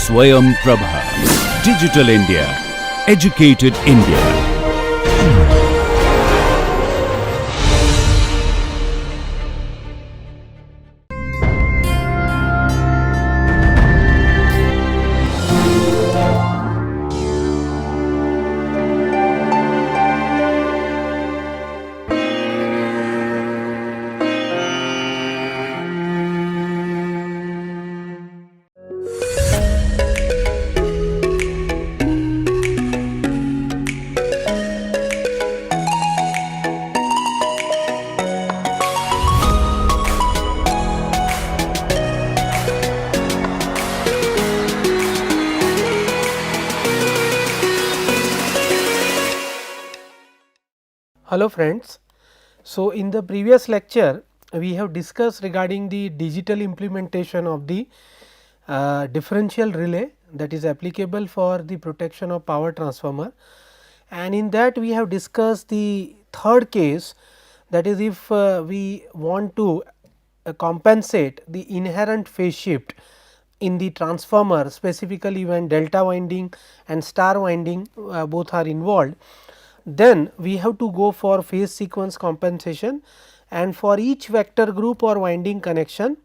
Swayam Prabha. Digital India. Educated India. Hello friends. So, in the previous lecture we have discussed regarding the digital implementation of the differential relay that is applicable for the protection of power transformer, and in that we have discussed the third case, that is if we want to compensate the inherent phase shift in the transformer, specifically when delta winding and star winding both are involved, then we have to go for phase sequence compensation, and for each vector group or winding connection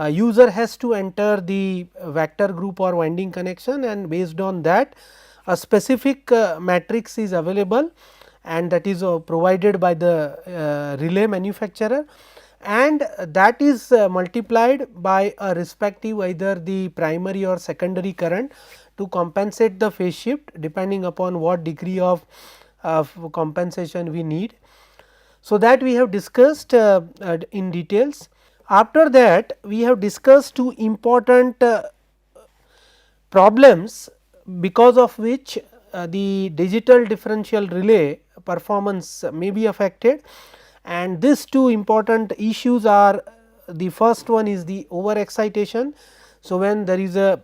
user has to enter the vector group or winding connection, and based on that a specific matrix is available, and that is provided by the relay manufacturer, and that is multiplied by a respective either the primary or secondary current to compensate the phase shift depending upon what degree of compensation we need. So, that we have discussed in details. After that we have discussed two important problems because of which the digital differential relay performance may be affected, and these two important issues are, the first one is the over excitation. So, when there is a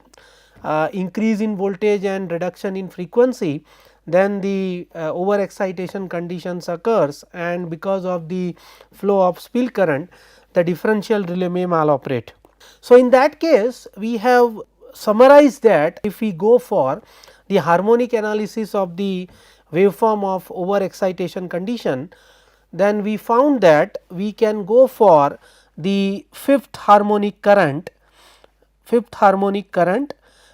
increase in voltage and reduction in frequency, then the over excitation conditions occurs, and because of the flow of spill current the differential relay may maloperate. So, in that case we have summarized that if we go for the harmonic analysis of the waveform of over excitation condition, then we found that we can go for the fifth harmonic current,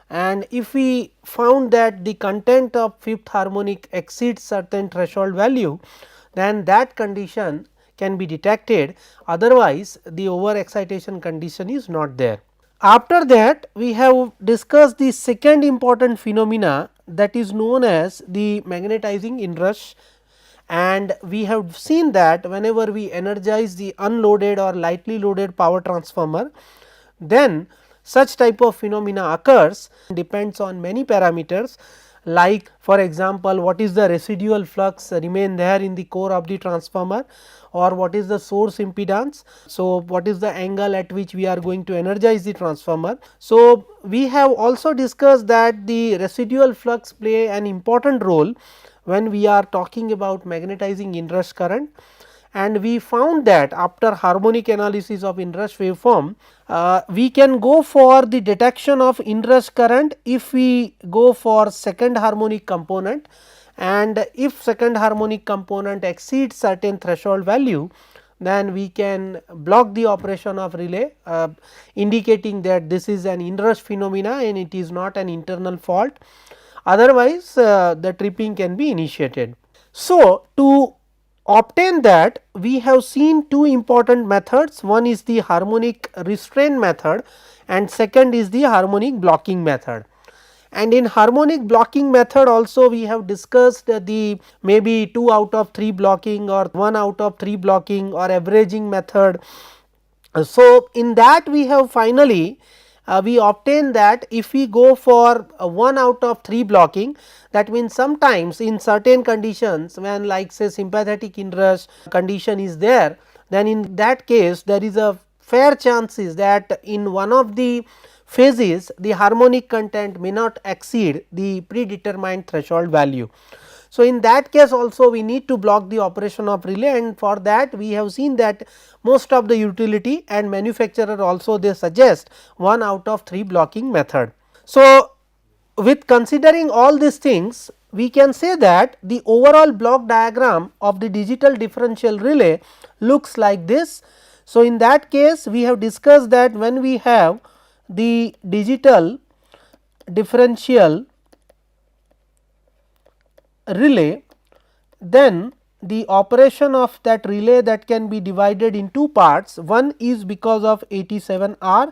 and if we found that the content of fifth harmonic exceeds certain threshold value, then that condition can be detected, otherwise the over excitation condition is not there. After that we have discussed the second important phenomena, that is known as the magnetizing inrush, and we have seen that whenever we energize the unloaded or lightly loaded power transformer, then such type of phenomena occurs, depends on many parameters, like for example, what is the residual flux remain there in the core of the transformer, or what is the source impedance. So, what is the angle at which we are going to energize the transformer. So, we have also discussed that the residual flux play an important role when we are talking about magnetizing inrush current, and we found that after harmonic analysis of inrush waveform we can go for the detection of inrush current if we go for second harmonic component, and if second harmonic component exceeds certain threshold value, then we can block the operation of relay, indicating that this is an inrush phenomena and it is not an internal fault, otherwise the tripping can be initiated. So, to obtain that we have seen two important methods, one is the harmonic restraint method and second is the harmonic blocking method. And in harmonic blocking method also we have discussed the maybe 2 out of 3 blocking or 1 out of 3 blocking or averaging method. So, in that we have finally we obtain that if we go for 1 out of 3 blocking, that means sometimes in certain conditions when like say sympathetic inrush condition is there, then in that case there is a fair chances that in one of the phases the harmonic content may not exceed the predetermined threshold value. So, in that case also we need to block the operation of relay, and for that we have seen that most of the utility and manufacturer also they suggest 1 out of 3 blocking method. So, with considering all these things, we can say that the overall block diagram of the digital differential relay looks like this. So, in that case we have discussed that when we have the digital differential relay, then the operation of that relay that can be divided in two parts. One is because of 87R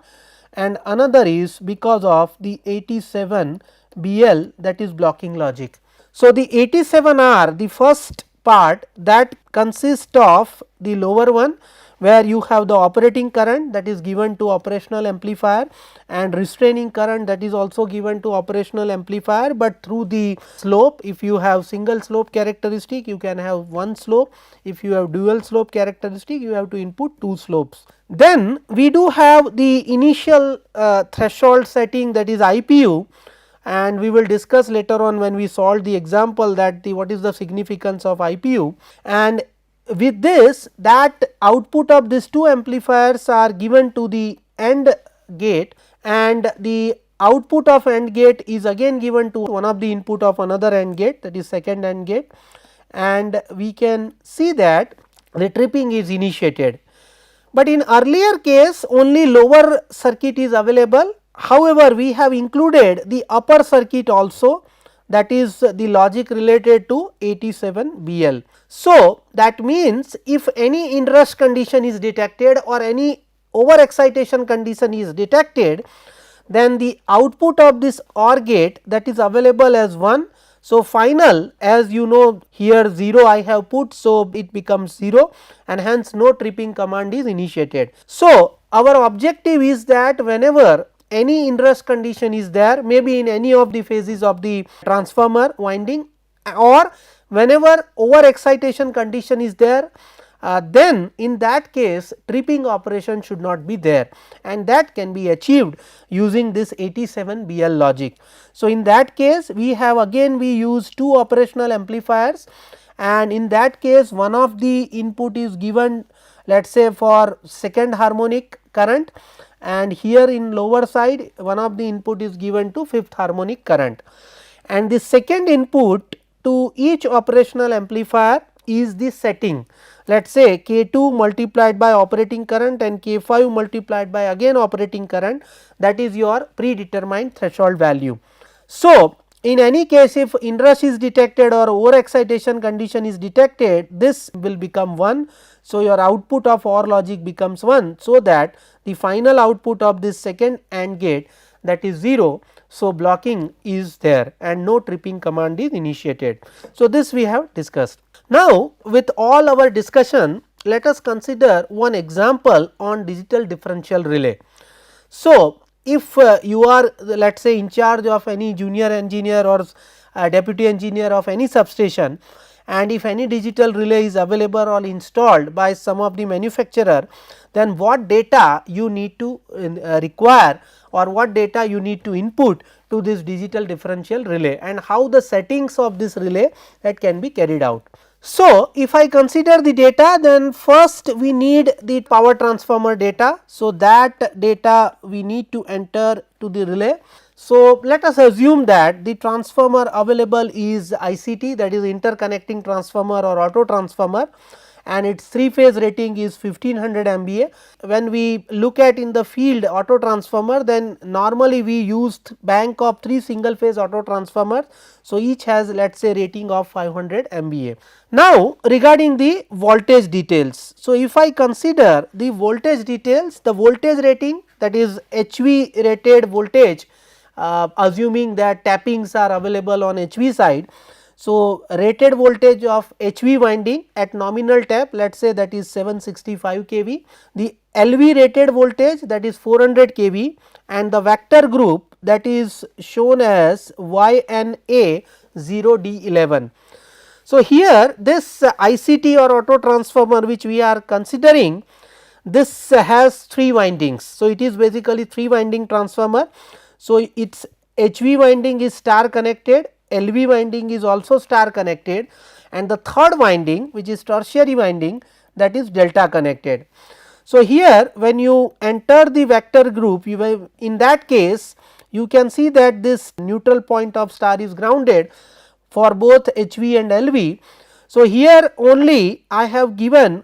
and another is because of the 87BL, that is blocking logic. So, the 87R, the first part, that consists of the lower one, where you have the operating current that is given to operational amplifier and restraining current that is also given to operational amplifier, but through the slope. If you have single slope characteristic, you can have one slope. If you have dual slope characteristic, you have to input two slopes. Then we do have the initial threshold setting, that is IPU, and we will discuss later on when we solve the example that what is the significance of IPU. And with this, that output of these two amplifiers are given to the AND gate, and the output of AND gate is again given to one of the input of another AND gate, that is second AND gate, and we can see that the tripping is initiated. But in earlier case only lower circuit is available. However, we have included the upper circuit also, that is the logic related to 87BL. So, that means if any inrush condition is detected or any over excitation condition is detected, then the output of this OR gate, that is available as 1. So, final, as you know here 0 I have put, so it becomes 0 and hence no tripping command is initiated. So, our objective is that whenever any inrush condition is there, maybe in any of the phases of the transformer winding, or whenever over excitation condition is there, then in that case tripping operation should not be there, and that can be achieved using this 87BL logic. So, in that case we have again we use two operational amplifiers, and in that case one of the input is given, let us say for second harmonic current, and here in lower side one of the input is given to fifth harmonic current, and the second input to each operational amplifier is the setting. Let us say K2 multiplied by operating current and K5 multiplied by again operating current, that is your predetermined threshold value. So, in any case if inrush is detected or over excitation condition is detected, this will become 1. So, your output of OR logic becomes 1. So, that the final output of this second AND gate, that is 0. So, blocking is there and no tripping command is initiated. So, this we have discussed. Now, with all our discussion, let us consider one example on digital differential relay. So, if you are let us say in charge of any junior engineer or deputy engineer of any substation, and if any digital relay is available or installed by some of the manufacturer, then what data you need to require or what data you need to input to this digital differential relay, and how the settings of this relay that can be carried out. So, if I consider the data, then first we need the power transformer data. So, that data we need to enter to the relay. So, let us assume that the transformer available is ICT, that is interconnecting transformer or auto transformer, and its 3 phase rating is 1500 MVA. When we look at in the field auto transformer, then normally we use bank of 3 single phase auto transformers. So, each has let us say rating of 500 MVA. Now, regarding the voltage details. So, if I consider the voltage details, the voltage rating, that is HV rated voltage, assuming that tappings are available on HV side. So, rated voltage of HV winding at nominal tap, let us say that is 765 kV, the LV rated voltage, that is 400 kV, and the vector group, that is shown as YNA 0D11. So, here this ICT or auto transformer which we are considering, this has 3 windings. So, it is basically 3 winding transformer. So, its HV winding is star connected, LV winding is also star connected, and the third winding which is tertiary winding, that is delta connected. So, here when you enter the vector group, you will, in that case you can see that this neutral point of star is grounded for both HV and LV. So, here only I have given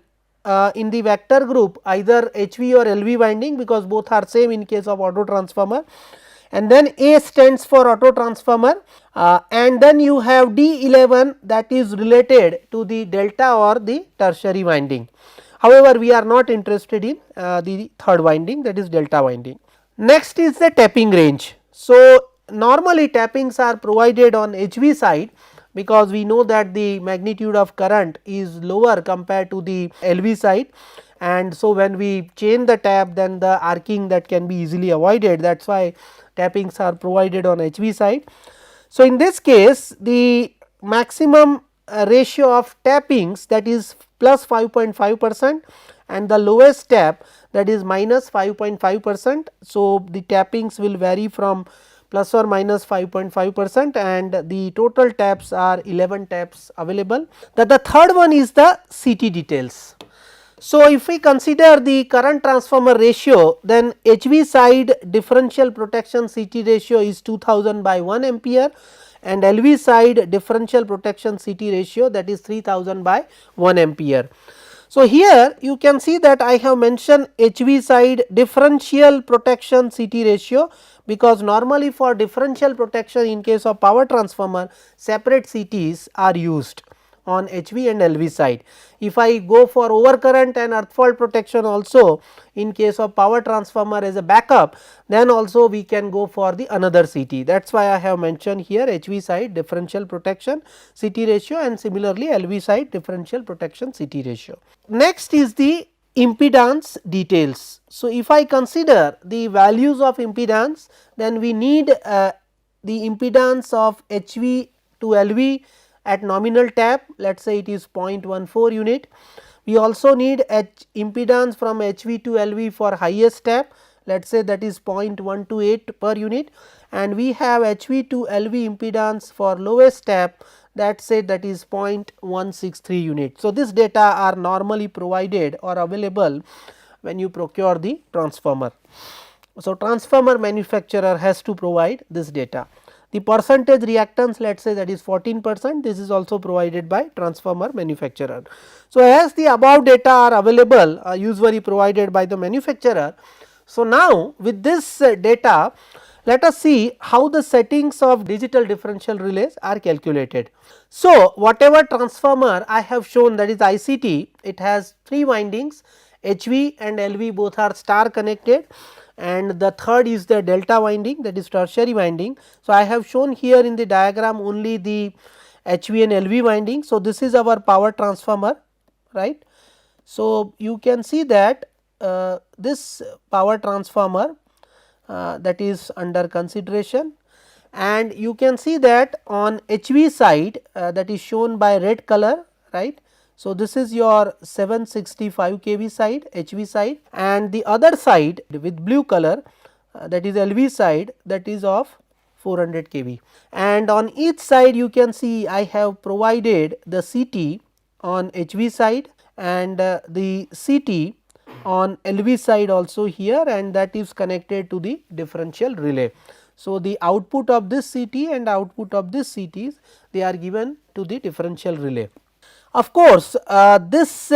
in the vector group either HV or LV winding, because both are same in case of auto transformer, and then A stands for auto transformer, and then you have D11 that is related to the delta or the tertiary winding. However, we are not interested in the third winding, that is delta winding. Next is the tapping range. So, normally tappings are provided on HV side, because we know that the magnitude of current is lower compared to the LV side, and so when we change the tap, then the arcing that can be easily avoided, that is why tappings are provided on HV side. So, in this case the maximum ratio of tappings, that is plus 5.5% and the lowest tap, that is minus 5.5%. So, the tappings will vary from plus or minus 5.5% and the total taps are 11 taps available. The third one is the CT details. So, if we consider the current transformer ratio, then HV side differential protection CT ratio is 2000 by 1 ampere and LV side differential protection CT ratio, that is 3000 by 1 ampere. So, here you can see that I have mentioned HV side differential protection CT ratio, because normally for differential protection in case of power transformer separate CTs are used on HV and LV side. If I go for overcurrent and earth fault protection also in case of power transformer as a backup, then also we can go for the another CT. That is why I have mentioned here HV side differential protection CT ratio and similarly LV side differential protection CT ratio. Next is the impedance details. So, if I consider the values of impedance, then we need the impedance of HV to LV at nominal tap, let us say it is 0.14 unit. We also need impedance from HV to LV for highest tap, let us say that is 0.128 per unit, and we have HV to LV impedance for lowest tap, that say that is 0.163 unit. So, this data are normally provided or available when you procure the transformer. So, transformer manufacturer has to provide this data. The percentage reactance, let us say that is 14%, this is also provided by transformer manufacturer. So, as the above data are available usually provided by the manufacturer. So, now with this data, let us see how the settings of digital differential relays are calculated. So, whatever transformer I have shown, that is ICT, it has 3 windings, HV and LV both are star connected, and the third is the delta winding, that is tertiary winding. So, I have shown here in the diagram only the HV and LV winding. So, this is our power transformer, right. So, you can see that this power transformer that is under consideration, and you can see that on HV side that is shown by red color, right. So, this is your 765 kV side, HV side, and the other side with blue color that is LV side, that is of 400 kV, and on each side you can see I have provided the CT on HV side and the CT on LV side also here, and that is connected to the differential relay. So, the output of this CT and output of this CTs, they are given to the differential relay. Of course, this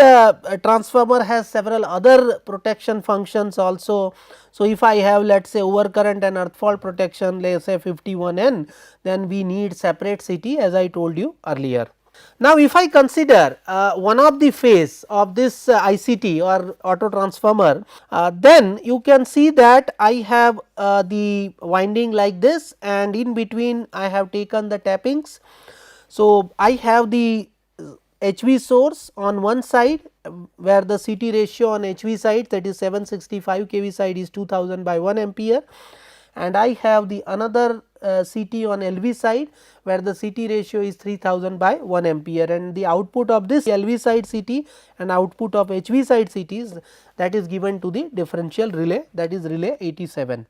transformer has several other protection functions also. So, if I have let us say overcurrent and earth fault protection, let us say 51N, then we need separate CT as I told you earlier. Now, if I consider one of the phase of this ICT or auto transformer, then you can see that I have the winding like this, and in between I have taken the tappings. So, I have the HV source on one side where the CT ratio on HV side, that is 765 kV side, is 2000 by 1 ampere, and I have the another CT on LV side where the CT ratio is 3000 by 1 ampere, and the output of this LV side CT and output of HV side CTs, that is given to the differential relay, that is relay 87.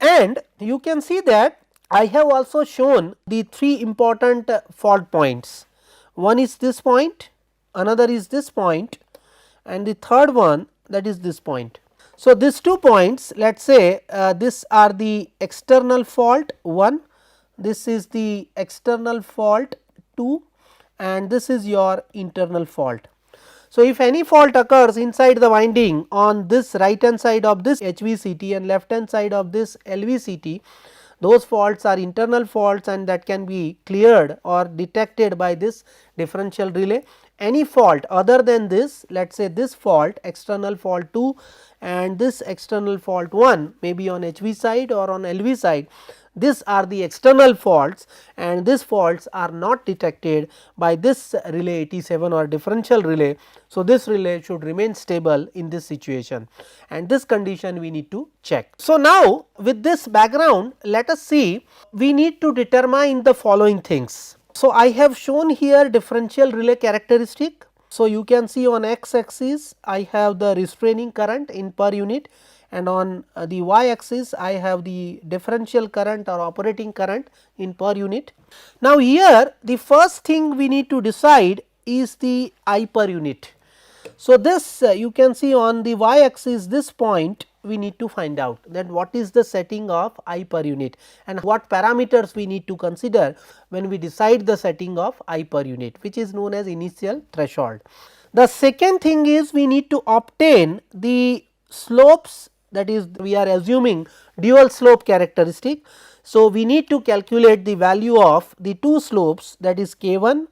And you can see that I have also shown the 3 important fault points. One is this point, another is this point, and the third one, that is this point. So, these 2 points, let us say this are the external fault 1, this is the external fault 2, and this is your internal fault. So, if any fault occurs inside the winding on this right hand side of this HVCT and left hand side of this LVCT, those faults are internal faults and that can be cleared or detected by this differential relay. Any fault other than this, let us say this fault external fault 2 and this external fault 1 may be on HV side or on LV side, these are the external faults and these faults are not detected by this relay 87 or differential relay. So, this relay should remain stable in this situation and this condition we need to check. So, now with this background, let us see, we need to determine the following things. So, I have shown here differential relay characteristic. So, you can see on x axis I have the restraining current in per unit and on the y axis I have the differential current or operating current in per unit. Now, here the first thing we need to decide is the I per unit. So, this you can see on the y axis, this point we need to find out that what is the setting of I per unit and what parameters we need to consider when we decide the setting of I per unit, which is known as initial threshold. The second thing is we need to obtain the slopes, that is we are assuming dual slope characteristic. So, we need to calculate the value of the 2 slopes, that is K1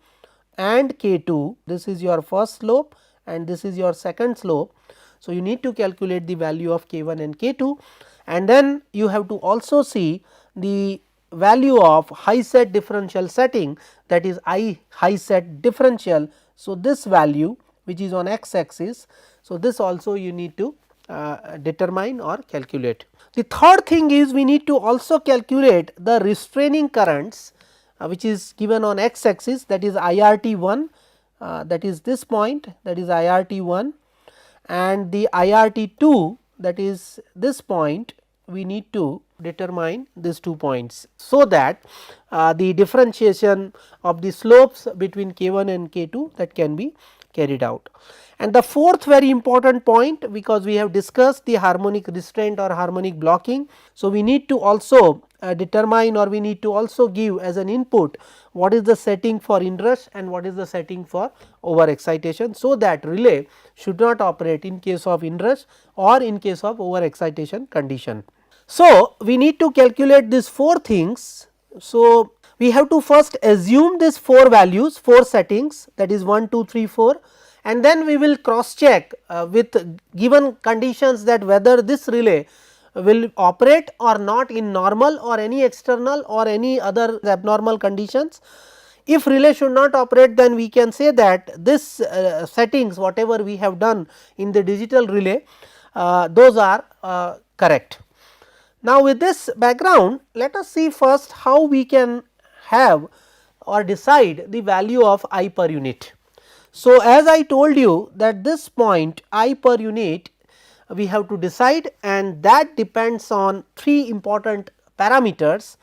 and K2. This is your first slope and this is your second slope. So, you need to calculate the value of K1 and K2 and then you have to also see the value of high set differential setting, that is I high set differential. So, this value which is on x axis. So, this also you need to determine or calculate. The third thing is we need to also calculate the restraining currents which is given on x axis, that is IRT1, that is this point, that is IRT1, and the IRT2, that is this point. We need to determine these 2 points, so that the differentiation of the slopes between K1 and K2 that can be carried out. And the fourth very important point, because we have discussed the harmonic restraint or harmonic blocking. So, we need to also determine or we need to also give as an input what is the setting for inrush and what is the setting for over excitation. So, that relay should not operate in case of inrush or in case of over excitation condition. So, we need to calculate these 4 things. So, we have to first assume these 4 values, 4 settings, that is 1, 2, 3, 4, and then we will cross check with given conditions that whether this relay will operate or not in normal or any external or any other abnormal conditions. If relay should not operate, then we can say that this settings whatever we have done in the digital relay, those are correct. Now, with this background, let us see first how we can have or decide the value of I per unit. So, as I told you that this point I per unit we have to decide, and that depends on 3 important parameters.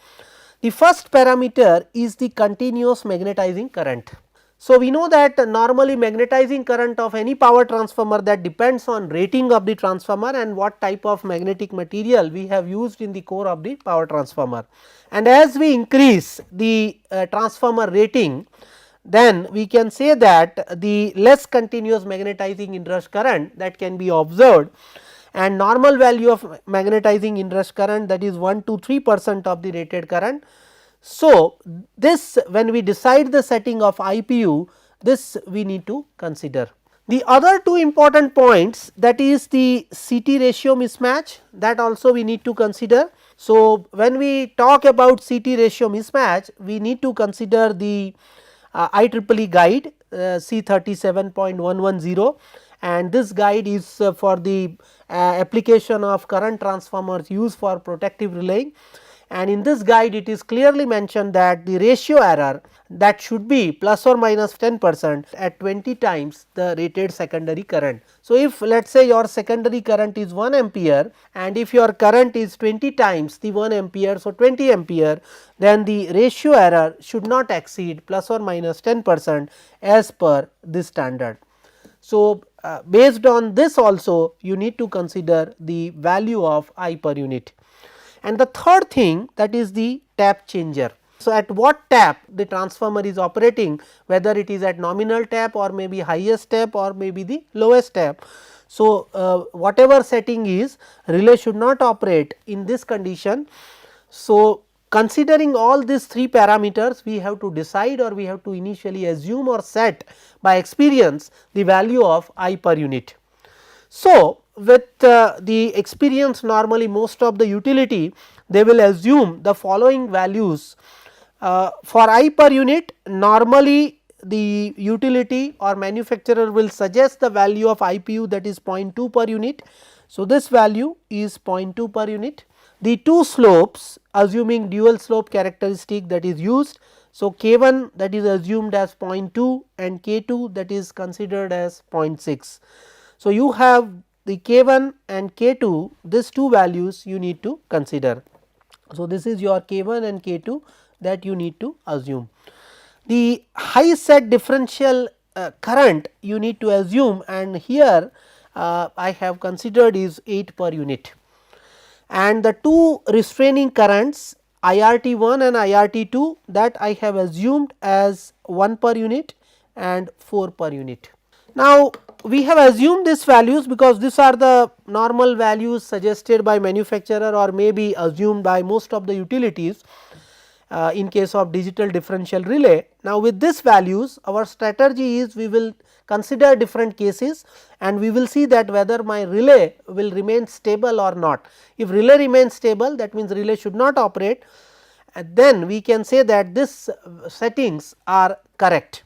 The first parameter is the continuous magnetizing current. So, we know that normally magnetizing current of any power transformer, that depends on rating of the transformer and what type of magnetic material we have used in the core of the power transformer. And as we increase the transformer rating, then we can say that the less continuous magnetizing inrush current that can be observed, and normal value of magnetizing inrush current, that is 1 to 3% of the rated current. So, this when we decide the setting of IPU, this we need to consider. The other 2 important points, that is the CT ratio mismatch, that also we need to consider. So, when we talk about CT ratio mismatch, we need to consider the IEEE guide C37.110, and this guide is for the application of current transformers used for protective relaying. And in this guide it is clearly mentioned that the ratio error that should be plus or minus 10% at 20 times the rated secondary current. So, if let us say your secondary current is 1 ampere and if your current is 20 times the 1 ampere, so 20 ampere, then the ratio error should not exceed plus or minus 10% as per this standard. So, based on this also you need to consider the value of I per unit. And the third thing, that is the tap changer. So, at what tap the transformer is operating, whether it is at nominal tap or maybe highest tap or maybe the lowest tap. So, whatever setting is, relay should not operate in this condition. So, considering all these three parameters, we have to decide, or we have to initially assume or set by experience the value of I per unit. So, with the experience, normally most of the utility, they will assume the following values. For I per unit, normally the utility or manufacturer will suggest the value of IPU, that is 0.2 per unit. So, this value is 0.2 per unit. The two slopes, assuming dual slope characteristic, that is used. So, K1 that is assumed as 0.2 and K2 that is considered as 0.6. So, you have the K1 and K2, these two values you need to consider. So, this is your K1 and K2 that you need to assume. The high set differential current you need to assume, and here I have considered is 8 per unit, and the two restraining currents IRT1 and IRT2, that I have assumed as 1 per unit and 4 per unit. Now, we have assumed these values because these are the normal values suggested by manufacturer or may be assumed by most of the utilities in case of digital differential relay. Now, with these values, our strategy is we will consider different cases and we will see that whether my relay will remain stable or not. If relay remains stable, that means relay should not operate, and then we can say that these settings are correct.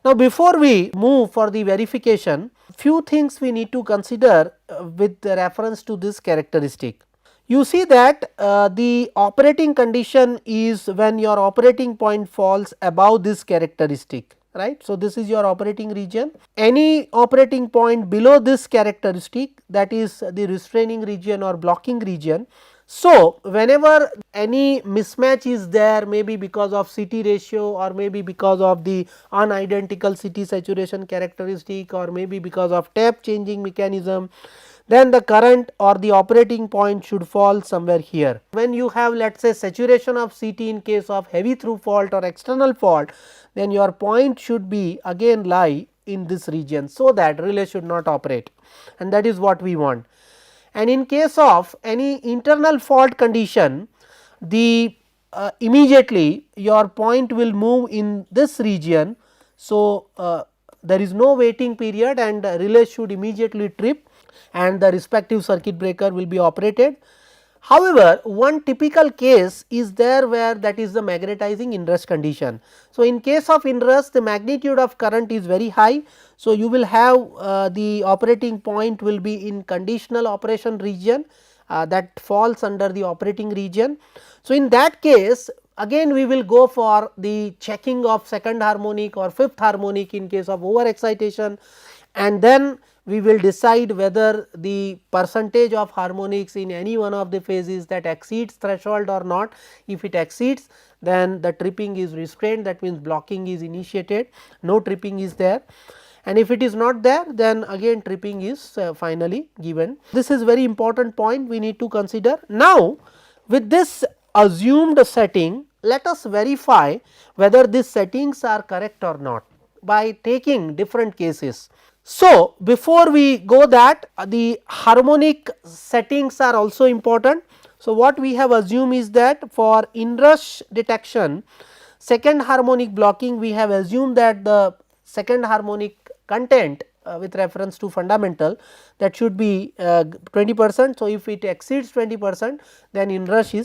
Now, before we move for the verification, few things we need to consider with reference to this characteristic. You see that the operating condition is when your operating point falls above this characteristic, right. So, this is your operating region. Any operating point below this characteristic, that is the restraining region or blocking region. So, whenever any mismatch is there, maybe because of CT ratio or maybe because of the unidentical CT saturation characteristic or maybe because of tap changing mechanism, then the current or the operating point should fall somewhere here. When you have, let us say, saturation of CT in case of heavy through fault or external fault, then your point should be again lie in this region, so that relay should not operate, and that is what we want. And in case of any internal fault condition, the immediately your point will move in this region. So, there is no waiting period and relay should immediately trip and the respective circuit breaker will be operated. However, one typical case is there where that is the magnetizing inrush condition. So, in case of inrush, the magnitude of current is very high. So, you will have the operating point will be in conditional operation region that falls under the operating region. So, in that case, again we will go for the checking of second harmonic or fifth harmonic in case of over excitation, and then we will decide whether the percentage of harmonics in any one of the phases that exceeds threshold or not. If it exceeds, then the tripping is restrained, that means blocking is initiated, no tripping is there, and if it is not there, then again tripping is finally given. This is very important point we need to consider. Now, with this assumed setting, let us verify whether these settings are correct or not by taking different cases. So, before we go that, the harmonic settings are also important. So, what we have assumed is that for inrush detection, second harmonic blocking, we have assumed that the second harmonic content with reference to fundamental, that should be 20%. So, if it exceeds 20%, then inrush is